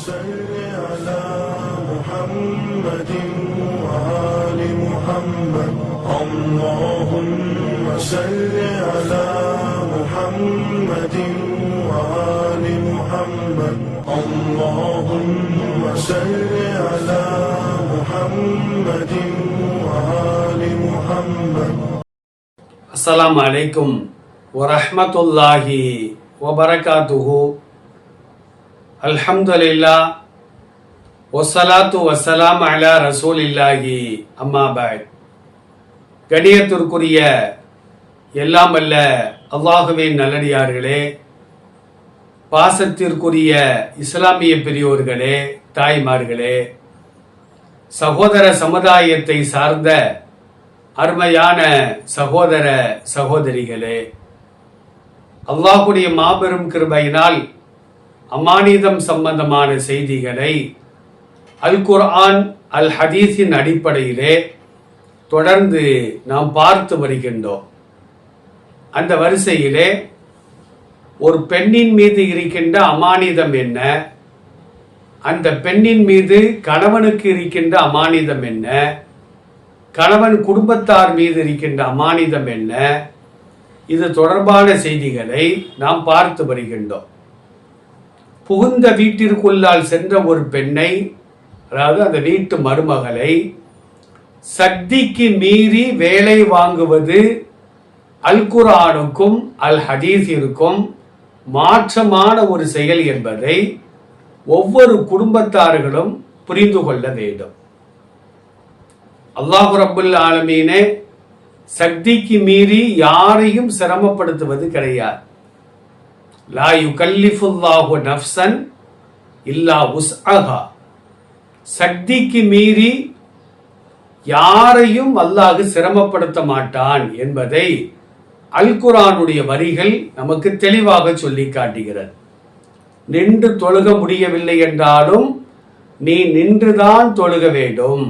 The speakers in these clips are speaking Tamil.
صل على محمد وآل محمد اللهم صل على محمد وآل محمد اللهم صل على محمد وآل محمد. அஸ்ஸலாமு அலைக்கும் வரஹ்மத்துல்லாஹி வபரகாத்துஹு. அல்ஹம்துலில்லாஹ் வஸ்ஸலாத்து வஸ்ஸலாம் அலா ரசூலில்லாஹி அம்மா பஅத். கணியத்திற்குரிய எல்லாம் வல்ல அல்லாஹுவின் நல்லடியார்களே, பாசத்திற்குரிய இஸ்லாமிய பெரியோர்களே, தாய்மார்களே, சகோதர சமுதாயத்தை சார்ந்த அருமையான சகோதர சகோதரிகளே, அல்லாஹ்வுடைய மாபெரும் கிருபையினால் அமானிதம் சம்பந்தமான செய்திகளை அல் குர்ஆன் அல் ஹதீஸின் அடிப்படையிலே தொடர்ந்து நாம் பார்த்து வருகின்றோம். அந்த வரிசையிலே ஒரு பெண்ணின் மீது இருக்கின்ற அமானிதம் என்ன, அந்த பெண்ணின் மீது கணவனுக்கு இருக்கின்ற அமானிதம் என்ன, கணவன் குடும்பத்தார் மீது இருக்கின்ற அமானிதம் என்ன, இது தொடர்பான செய்திகளை நாம் பார்த்து வருகின்றோம். புகுந்த வீட்டிற்குள்ளால் சென்ற ஒரு பெண்ணை, அதாவது அந்த வீட்டு மருமகளை சக்திக்கு மீறி வேலை வாங்குவது அல் குர்ஆனுக்கும் அல் ஹதீஸிற்கும் மாற்றமான ஒரு செயல் என்பதை ஒவ்வொரு குடும்பத்தார்களும் புரிந்து கொள்ள வேண்டும். அல்லாஹ் ரப்புல் ஆலமீனே சக்திக்கு மீறி யாரையும் சிரமப்படுத்துவது கிடையாது. லா யுகல்லிஃபுல்லாஹு நஃப்ஸன் இல்லா உஸ்அஹா. சக்திக்கு மீறி யாரையும் அல்லாஹ் சிரமப்படுத்த மாட்டான் என்பதை அல் குர்ஆனுடைய வரிகள் நமக்கு தெளிவாக சொல்லி காட்டுகிறது. நின்று தொழுக முடியவில்லை என்றாலும் நீ நின்றுதான் தொழுக வேண்டும்.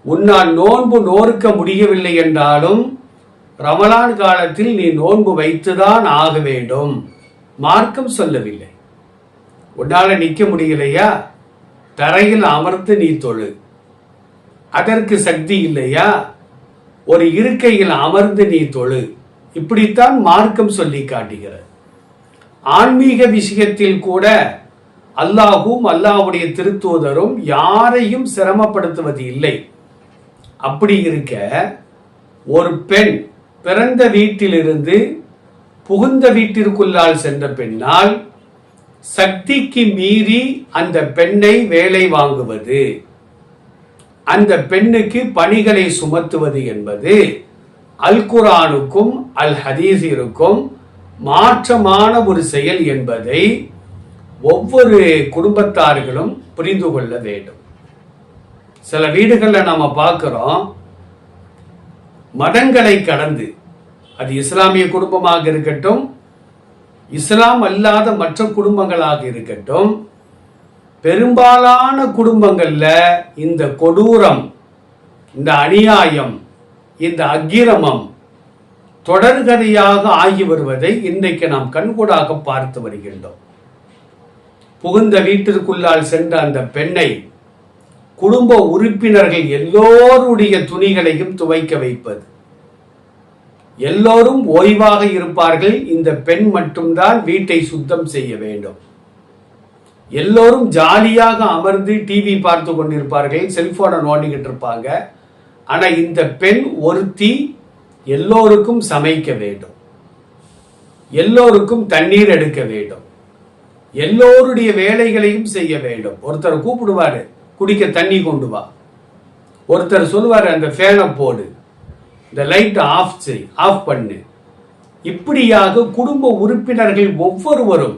உன்னால் நோன்பு நோற்க முடியவில்லை என்றாலும் ரமலான் காலத்தில் நீ நோன்பு வைத்துதான் ஆக வேண்டும். மார்க்கம் சொல்லவில்லை. உன்னால நிற்க முடியலையா, தரையில் அமர்ந்து நீ தொழு. அதற்கு சக்தி இல்லையா, ஒரு இருக்கையில் அமர்ந்து நீ தொழு. இப்படித்தான் மார்க்கம் சொல்லி காட்டுகிறது. ஆன்மீக விஷயத்தில் கூட அல்லாஹும் அல்லாஹ்வுடைய திருத்தூதரும் யாரையும் சிரமப்படுத்துவது இல்லை. அப்படி இருக்க ஒரு பெண் பிறந்த வீட்டிலிருந்து புகுந்த வீட்டிற்குள்ளால் சென்ற பெண்ணால் சக்திக்கு மீறி அந்த பெண்ணை வேலை வாங்குவது, அந்த பெண்ணுக்கு பணிகளை சுமத்துவது என்பது அல் குர்ஆனுக்கும் அல் ஹதீஸிற்கும் மாற்றமான ஒரு செயல் என்பதை ஒவ்வொரு குடும்பத்தார்களும் புரிந்து கொள்ள வேண்டும். சில வீடுகளில் நாம பார்க்கிறோம், மதங்களை கடந்து, அது இஸ்லாமிய குடும்பமாக இருக்கட்டும், இஸ்லாம் அல்லாத மற்ற குடும்பங்களாக இருக்கட்டும், பெரும்பாலான குடும்பங்கள்ல இந்த கொடூரம், இந்த அநியாயம், இந்த அக்கிரமம் தொடர்கதையாக ஆகி வருவதை இன்றைக்கு நாம் கண்கூடாக பார்த்து வருகின்றோம். புகுந்த வீட்டிற்குள்ளால் சென்ற அந்த பெண்ணை குடும்ப உறுப்பினர்கள் எல்லோருடைய துணிகளையும் துவைக்க வைப்பது, எல்லோரும் ஓய்வாக இருப்பார்கள், இந்த பெண் மட்டும்தான் வீட்டை சுத்தம் செய்ய வேண்டும். எல்லோரும் ஜாலியாக அமர்ந்து டிவி பார்த்து கொண்டிருப்பார்கள், செல்போனை நோண்டிக்கிட்டு இருப்பாங்க. ஆனா இந்த பெண் ஒருத்தி எல்லோருக்கும் சமைக்க வேண்டும், எல்லோருக்கும் தண்ணீர் எடுக்க வேண்டும், எல்லோருடைய வேலைகளையும் செய்ய வேண்டும். ஒருத்தர் கூப்பிடுவாரு, குடிக்க தண்ணி கொண்டு வா. ஒருத்தர் சொல்லுவாரு, அந்த ஃபேனை போடு, இந்த லைட்டை ஆஃப் பண்ணு. இப்படியாக குடும்ப உறுப்பினர்கள் ஒவ்வொருவரும்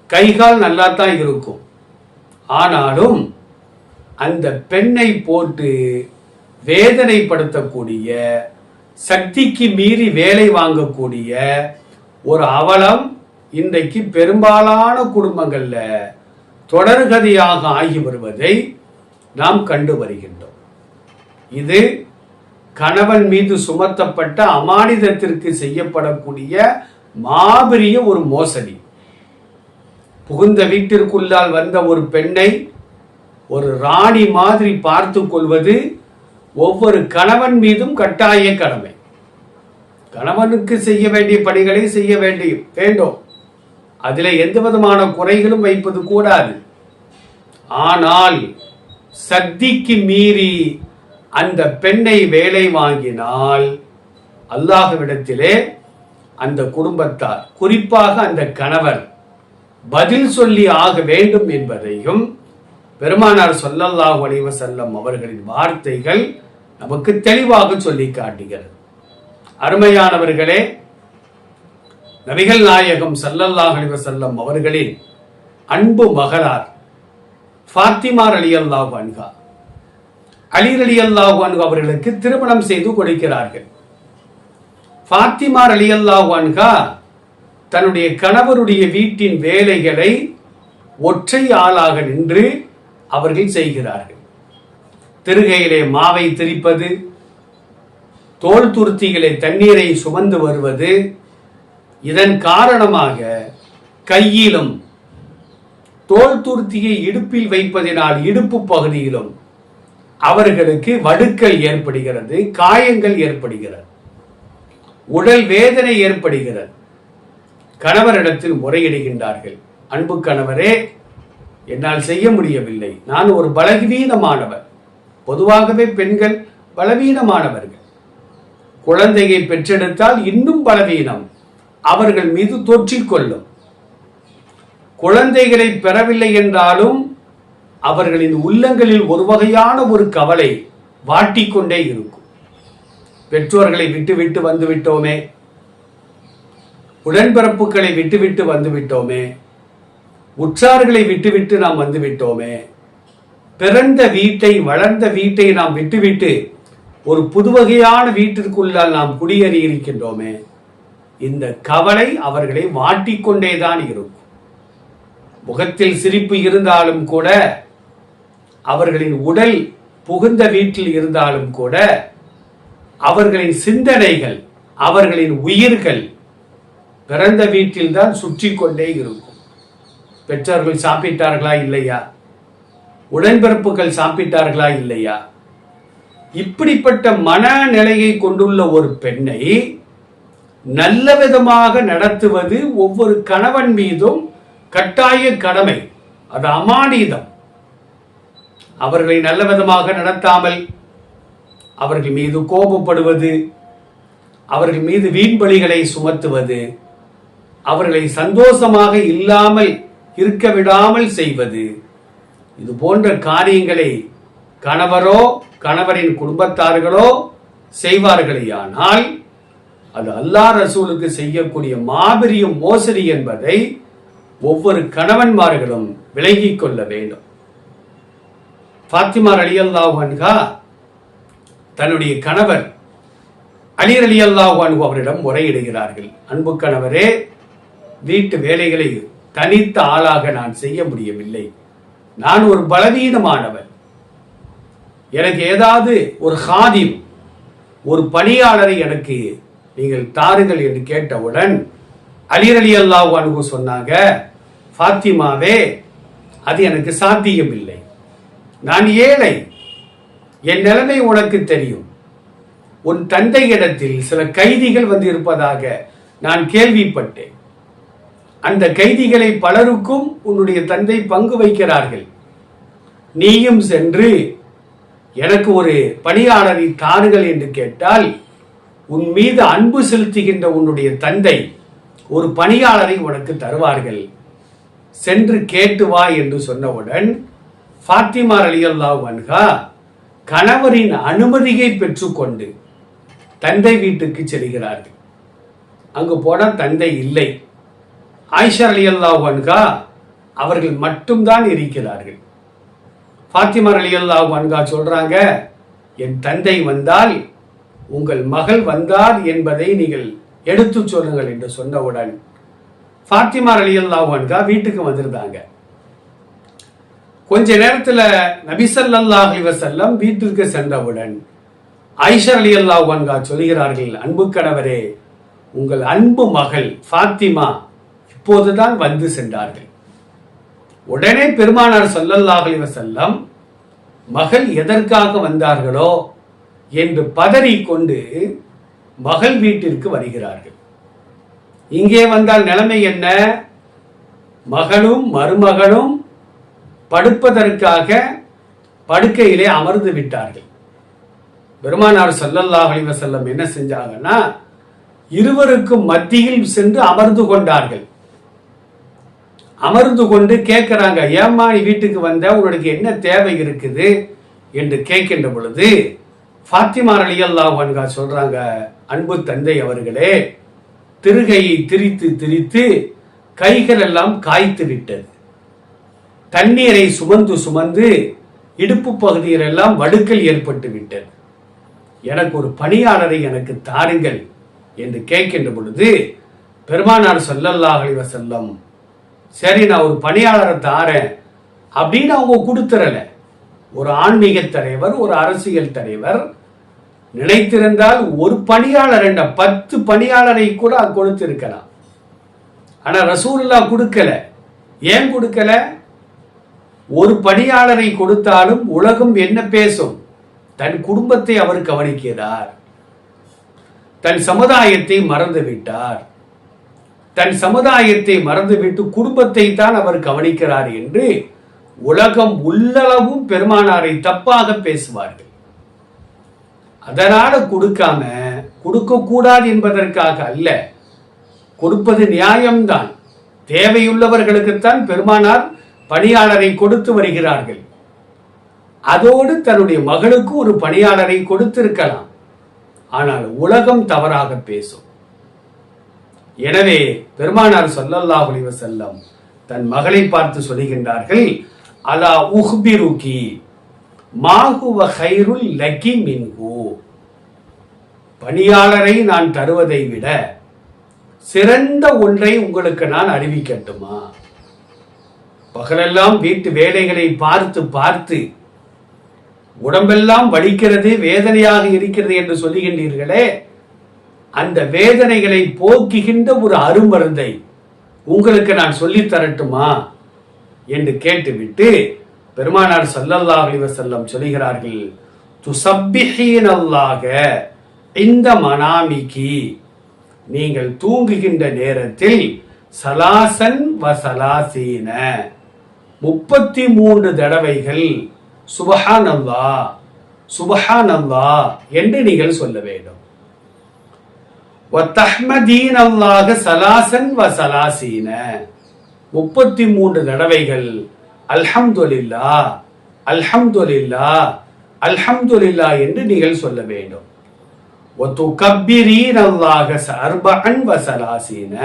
கைகால் நல்லா தான் இருக்கும். ஆனாலும் அந்த பெண்ணை போட்டு வேதனைப்படுத்தக்கூடிய, சக்திக்கு மீறி வேலை வாங்கக்கூடிய ஒரு அவலம் இன்றைக்கு பெரும்பாலான குடும்பங்கள்ல தொடர்கதையாக ஆகி வருவதை நாம் கண்டு வருகின்றோம். இது கணவன் மீது சுமத்தப்பட்ட அமானிதத்திற்கு செய்யப்படக்கூடிய மாபெரிய ஒரு மோசடி. புகுந்த வீட்டிற்குள்ளால் வந்த ஒரு பெண்ணை ஒரு ராணி மாதிரி பார்த்து கொள்வது ஒவ்வொரு கணவன் மீதும் கட்டாய கடமை. கணவனுக்கு செய்ய வேண்டிய பணிகளை செய்ய வேண்டும். அதில் எந்த விதமான குறைகளும் வைப்பது கூடாது. ஆனால் சக்திக்கு மீறி அந்த பெண்ணை வேலை வாங்கினால் அல்லாஹ்விடத்திலே அந்த குடும்பத்தார், குறிப்பாக அந்த கணவர் பதில் சொல்லி ஆக வேண்டும் என்பதையும் பெருமானார் ஸல்லல்லாஹு அலைஹி வஸல்லம் அவர்களின் வார்த்தைகள் நமக்கு தெளிவாக சொல்லி காட்டுகிறது. அருமையானவர்களே, நபிகள் நாயகம் ஸல்லல்லாஹு அலைஹி வஸல்லம் அவர்களின் அன்பு மகளார் ஃபாத்திமா ரலியல்லாஹு அன்ஹா, அலி ரலியல்லாஹு அன்ஹு அவர்களுக்கு திருமணம் செய்து கொடுக்கிறார்கள். ஃபாத்திமா ரலியல்லாஹு அன்ஹா தன்னுடைய கணவருடைய வீட்டின் வேலைகளை ஒற்றை ஆளாக நின்று அவர்கள் செய்கிறார்கள். திருகையிலே மாவை திரிப்பது, தோல் துருத்திகளை தண்ணீரை சுமந்து வருவது. இதன் காரணமாக கையிலும் தோல் துருத்தியை இடுப்பில் வைப்பதினால் இடுப்பு பகுதியிலும் அவர்களுக்கு வடுக்கள் ஏற்படுகிறது, காயங்கள் ஏற்படுகிறது, உடல் வேதனை ஏற்படுகிறது. கணவரிடத்தில் முறையிடுகின்றார்கள். அன்பு கணவரே, என்னால் செய்ய முடியவில்லை, நான் ஒரு பலவீனமானவர். பொதுவாகவே பெண்கள் பலவீனமானவர்கள். குழந்தையை பெற்றெடுத்தால் இன்னும் பலவீனம் அவர்கள் மீது தொற்றிக்கொள்ளும். குழந்தைகளை பெறவில்லை என்றாலும் அவர்களின் உள்ளங்களில் ஒரு வகையான ஒரு கவலை வாட்டிக்கொண்டே இருக்கும். பெற்றோர்களை விட்டுவிட்டு வந்துவிட்டோமே, உடன்பிறப்புகளை விட்டுவிட்டு வந்துவிட்டோமே, உற்றார்களை விட்டுவிட்டு நாம் வந்துவிட்டோமே, பிறந்த வீட்டை, வளர்ந்த வீட்டை நாம் விட்டுவிட்டு ஒரு புதுவகையான வீட்டிற்குள்ளால் நாம் குடியேறி இருக்கின்றோமே. இந்த கவலை அவர்களை வாட்டிக்கொண்டேதான் இருக்கும். முகத்தில் சிரிப்பு இருந்தாலும் கூட, அவர்களின் உடல் புகுந்த வீட்டில் இருந்தாலும் கூட, அவர்களின் சிந்தனைகள், அவர்களின் உயிர்கள் பிறந்த வீட்டில் தான் சுற்றி கொண்டே இருக்கும். பெற்றோர்கள் சாப்பிட்டார்களா இல்லையா, உடன்பிறப்புகள் சாப்பிட்டார்களா இல்லையா, இப்படிப்பட்ட மனநிலையை கொண்டுள்ள ஒரு பெண்ணை நல்ல விதமாக நடத்துவது ஒவ்வொரு கணவன் மீதும் கட்டாய கடமை. அது அமானிதம். அவர்களை நல்ல விதமாக நடத்தாமல் அவர்கள் மீது கோபப்படுவது, அவர்கள் மீது வீண்பலிகளை சுமத்துவது, அவர்களை சந்தோஷமாக இல்லாமல் இருக்க விடாமல் செய்வது, இது போன்ற காரியங்களை கணவரோ கணவரின் குடும்பத்தார்களோ செய்வார்களேயானால் அது அல்லாஹ் ரசூலுக்கு செய்யக்கூடிய மாபெரும் மோசடி என்பதை ஒவ்வொரு கணவன்மார்களும் விலகிக் கொள்ள வேண்டும். ஃபாத்திமா ரலியல்லாஹு அன்ஹா தன்னுடைய கணவர் அலி ரலியல்லாஹு அன்ஹு அவரிடம் முறையிடுகிறார்கள். அன்பு கணவரே, வீட்டு வேலைகளை தனித்த ஆளாக நான் செய்ய முடியவில்லை, நான் ஒரு பலவீனமானவர், எனக்கு ஏதாவது ஒரு ஹாதிம், ஒரு பணியாளரை எனக்கு நீங்கள் தாருங்கள் என்று கேட்டவுடன் அலி ரலியல்லாஹு அன்ஹு சொன்னாங்க, ஃபாத்திமாவே, அது எனக்கு சாத்தியமில்லை, நான் ஏழை, என் நிலைமை உனக்கு தெரியும், உன் தந்தை இடத்தில் சில கைதிகள் வந்து இருப்பதாக நான் கேள்விப்பட்டேன், அந்த கைதிகளை பலருக்கும் உன்னுடைய தந்தை பங்கு வைக்கிறார்கள், நீயும் சென்று எனக்கு ஒரு பணியாளரை தாருங்கள் என்று கேட்டால் உன் மீது அன்பு செலுத்துகின்ற உன்னுடைய தந்தை ஒரு பணியாளரை உனக்கு தருவார்கள், சென்று கேட்டு வா என்று சொன்னவுடன் ஃபாத்திமா ரலியல்லாஹு அன்ஹா கணவரின் அனுமதியை பெற்றுக்கொண்டு தந்தை வீட்டுக்கு செல்கிறார்கள். அங்கு போன தந்தை இல்லை. ஆயிஷா ரலியல்லாஹு அன்ஹா அவர்கள் மட்டும்தான் இருக்கிறார்கள். ஃபாத்திமா ரலியல்லாஹு அன்ஹா சொல்றாங்க, என் தந்தை வந்தால் உங்கள் மகள் வந்தார் என்பதை நீங்கள் எடுத்து சொல்லுங்கள் என்று சொன்னவுடன் ஃபாத்திமா ரலியல்லாஹு அன்ஹா வீட்டுக்கு வந்திருந்தாங்க. கொஞ்ச நேரத்தில் நபி ஸல்லல்லாஹு அலைஹி வஸல்லம் வீட்டிற்கு சென்றவுடன் ஆயிஷா ரலியல்லாஹு அன்ஹா சொல்கிறார்கள், அன்பு கணவரே, உங்கள் அன்பு மகள் ஃபாத்திமா இப்போதுதான் வந்து சென்றார்கள், உடனே பெருமானார் ஸல்லல்லாஹு அலைஹி வஸல்லம் மகள் எதற்காக வந்தார்களோ என்று பதறிக்கொண்டு மகள் வீட்டிற்கு வருகிறார்கள். இங்கே வந்தால் நிலைமை என்ன? மகளும் மருமகளும் படுப்பதற்காக படுக்கையிலே அமர்ந்து விட்டார்கள். பெருமானார் ஸல்லல்லாஹு அலைஹி வஸல்லம் என்ன செஞ்சாங்கன்னா, இருவருக்கும் மத்தியில் சென்று அமர்ந்து கொண்டார்கள். அமர்ந்து கொண்டு கேட்கிறாங்க, ஏம்மா நீ வீட்டுக்கு வந்த, உனக்கு என்ன தேவை இருக்குது என்று கேட்கின்ற பொழுது ஃபாத்திமா ரலியல்லாஹு அன்ஹா சொல்றாங்க, அன்பு தந்தை அவர்களே, திருகையை திரித்து திரித்து கைகள் எல்லாம் காய்த்து விட்டது. தண்ணீரை சுமந்து சுமந்து இடுப்பு பகுதியில் எல்லாம் வடுக்கல் ஏற்பட்டு விட்டது. எனக்கு ஒரு பணியாளரை எனக்கு தாருங்கள் என்று கேட்கின்ற பொழுது பெருமானார் ஸல்லல்லாஹு அலைஹி வஸல்லம், சரி நான் ஒரு பணியாளரை தாரேன் அப்படின்னு அவங்க கொடுத்துறல. ஒரு ஆன்மீக தலைவர், ஒரு அரசியல் தலைவர் நினைத்திருந்தால் ஒரு பணியாளர் என்ன 10 பணியாளரை கூட கொடுத்திருக்கலாம். ஆனா ரசூலுல்லாஹ் கொடுக்கல. ஏன் கொடுக்கல? ஒரு பணியாளரை கொடுத்தாலும் உலகம் என்ன பேசும்? தன் குடும்பத்தை அவர் கவனிக்கிறார், தன் சமுதாயத்தை மறந்து விட்டார், தன் சமுதாயத்தை மறந்துவிட்டு குடும்பத்தை தான் அவர் கவனிக்கிறார் என்று உலகம் உள்ளளவும் பெருமானாரை தப்பாக பேசுவார்கள். அதனால கொடுக்காம, கொடுக்க கூடாது என்பதற்காக அல்ல, கொடுப்பது நியாயம்தான். தேவையுள்ளவர்களுக்குத்தான் பெருமானார் பணியாளரை கொடுத்து வருகிறார்கள். அதோடு தன்னுடைய மகளுக்கு ஒரு பணியாளரை கொடுத்திருக்கலாம். ஆனால் உலகம் தவறாக பேசும். எனவே பெருமானார் ஸல்லல்லாஹு அலைஹி வஸல்லம் தன் மகளை பார்த்து சொல்லுகின்றார்கள், அலா உஹ்பிருகி மா ஹுவ கைருல் லகி மின்ஹு, பணியாளரை நான் தருவதை விட சிறந்த ஒன்றை உங்களுக்கு நான் அறிவிக்கட்டுமா? பகலெல்லாம் வீட்டு வேலைகளை பார்த்து பார்த்து உடம்பெல்லாம் வலிக்கிறது, வேதனையாக இருக்கிறது என்று சொல்லுகின்றீர்களே, அந்த வேதனைகளை போக்குகின்ற ஒரு அருமருந்தை உங்களுக்கு நான் சொல்லித் தரட்டுமா என்று கேட்டுவிட்டு பெருமானார் ஸல்லல்லாஹு அலைஹி வஸல்லம் சொல்கிறார்கள், துஸப்பிஹீனல்லாஹ இந்த மனாமிகி, நீங்கள் தூங்குகின்ற நேரத்தில் சலாசன் வசலாசீன 33 தடவைகள் சுபஹானல்லாஹ் சுபஹானல்லாஹ் என்று நீங்கள் சொல்ல வேண்டும். வத்தஹ்மதீனல்லாஹ சலாசன் வசலாசீன 33 தடவைகள் அல்ஹம்துலில்லாஹ் அல்ஹம்துலில்லாஹ் அல்ஹம்துலில்லாஹ் என்று நீங்கள் சொல்ல வேண்டும். வத்துகப்பிரீனல்லாஹ அர்பஅன் வசலாசீன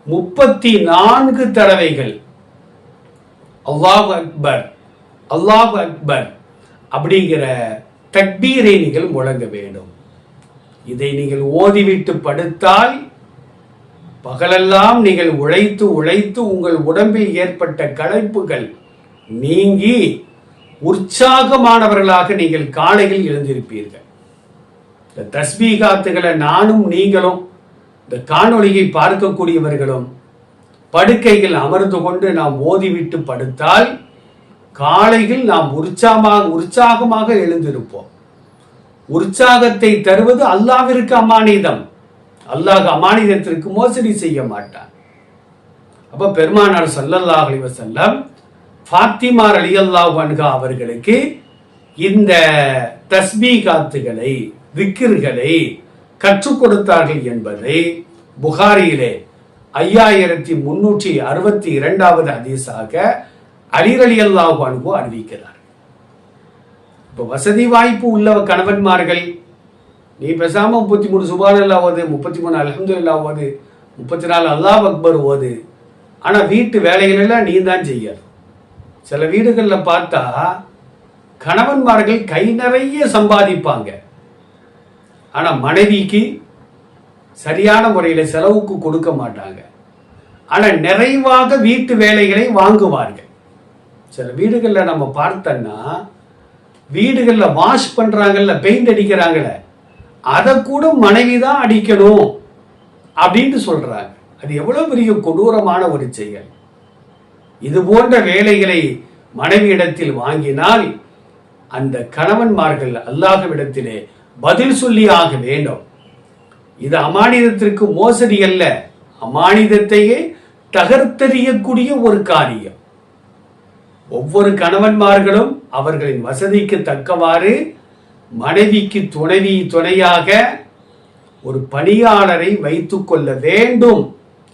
34 தடவைகள் அல்லாஹு அக்பர் அல்லாஹு அக்பர் அப்படிங்கிற தக்பீரை நீங்கள் முழங்க வேண்டும். இதை நீங்கள் ஓதிவிட்டு படுத்தால் பகலெல்லாம் நீங்கள் உழைத்து உழைத்து உங்கள் உடம்பில் ஏற்பட்ட களைப்புகள் நீங்கி உற்சாகமானவர்களாக நீங்கள் காலையில் எழுந்திருப்பீர்கள். இந்த தஸ்பீகாத்துகளை நானும் நீங்களும் இந்த காணொளியை பார்க்கக்கூடியவர்களும் படுக்கையில் அமர்ந்து கொண்டு நாம் ஓதிவிட்டு படுத்தால் காலையில் நாம் உற்சாகமாக எழுந்திருப்போம். உற்சாகத்தை தருவது அல்லாஹ்விற்கு அமானிதம். அல்லாஹ் அமானிதத்திற்கு மோசடி செய்ய மாட்டான். அப்ப பெருமானார் ஸல்லல்லாஹு அலைஹி வஸல்லம் ஃபாத்திமா ரலியல்லாஹு அன்ஹா அவர்களுக்கு இந்த தஸ்பீகாத்துகளை விக்ர்களை கற்றுக் கொடுத்தார்கள் என்பதை புகாரியிலே 5362வது ஹதீஸாக அலி ரலியல்லாஹு அன்ஹு அறிவிக்கிறார். இப்போ வசதி வாய்ப்பு உள்ள கணவன்மார்கள், நீ பேசாம 33 சுப்ஹானல்லாஹ் ஓது, 33 அல்ஹம்துலில்லாஹ் ஓது, 34 அல்லாஹ் அக்பர் ஓது. ஆனா வீட்டு வேலைகளெல்லாம் நீ தான் செய்யணும். சில வீடுகளில் பார்த்தா கணவன்மார்கள் கை நிறைய சம்பாதிப்பாங்க, ஆனா மனைவிக்கு சரியான முறையில் செலவுக்கு கொடுக்க மாட்டாங்க. ஆனா நிறைவாக வீட்டு வேலைகளை வாங்குவார்கள். சில வீடுகளில் நம்ம பார்த்தோன்னா வீடுகளில் வாஷ் பண்றாங்கல்ல, பெயிண்ட் அடிக்கிறாங்கல்ல, அதை கூட மனைவி தான் அடிக்கணும் அப்படின்னு சொல்றாங்க. அது எவ்வளவு பெரிய கொடூரமான ஒரு செயல். இது போன்ற வேலைகளை மனைவியிடத்தில் வாங்கினால் அந்த கணவன்மார்கள் அல்லாஹ்விடத்திலே பதில் சொல்லியாக வேண்டும். இது அமானிதத்திற்கு மோசடி அல்ல, அமானிதத்தையே தகர்த்தெறியக்கூடிய ஒரு காரியம். ஒவ்வொரு கணவன்மார்களும் அவர்களின் வசதிக்கு தக்கவாறு மனைவிக்கு துணையாக ஒரு பணியாளரை வைத்துக் கொள்ள வேண்டும்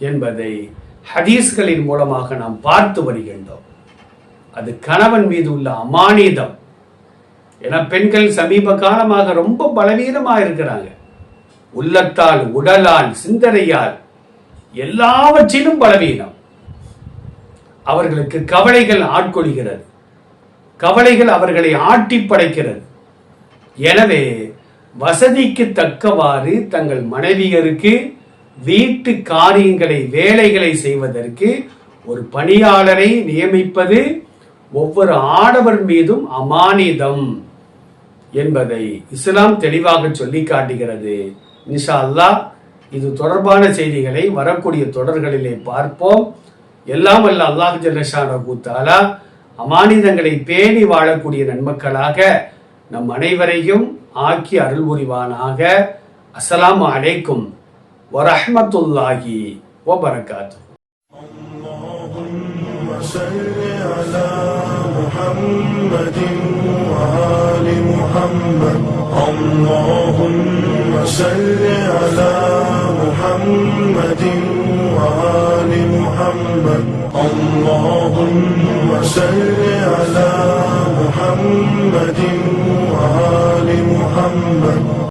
என்பதை ஹதீஸ்களின் மூலமாக நாம் பார்த்து வருகின்றோம். அது கணவன் மீது உள்ள அமானிதம். ஏன்னா பெண்கள் சமீப காலமாக ரொம்ப பலவீனமாக இருக்கிறாங்க. உள்ளத்தால், உடலால், சிந்தனையால் எல்லாவற்றிலும் பலவீனம். அவர்களுக்கு கவலைகள் ஆட்கொள்கிறது, கவலைகள் அவர்களை ஆட்டி படைக்கிறது. எனவே வசதிக்கு தக்கவாறு தங்கள் மனைவியருக்கு வீட்டு காரியங்களை, வேலைகளை செய்வதற்கு ஒரு பணியாளரை நியமிப்பது ஒவ்வொரு ஆடவர் மீதும் அமானிதம் என்பதை இஸ்லாம் தெளிவாக சொல்லி காட்டுகிறது. இன்ஷா அல்லாஹ் இது தொடர்பான செய்திகளை வரக்கூடிய தொடர்களிலே பார்ப்போம். எல்லாம் வல்ல அல்லாஹ் ஜல்லஷானஹு தஆலா அமானிதங்களை பேணி வாழக்கூடிய நன்மக்களாக நம் அனைவரையும் ஆக்கி அருள் புரிவானாக. அஸ்ஸலாமு அலைக்கும் வரஹ்மத்துல்லாஹி வபரகாத்துஹு. اللهم صل على محمد وآل محمد. اللهم صل على محمد وآل محمد.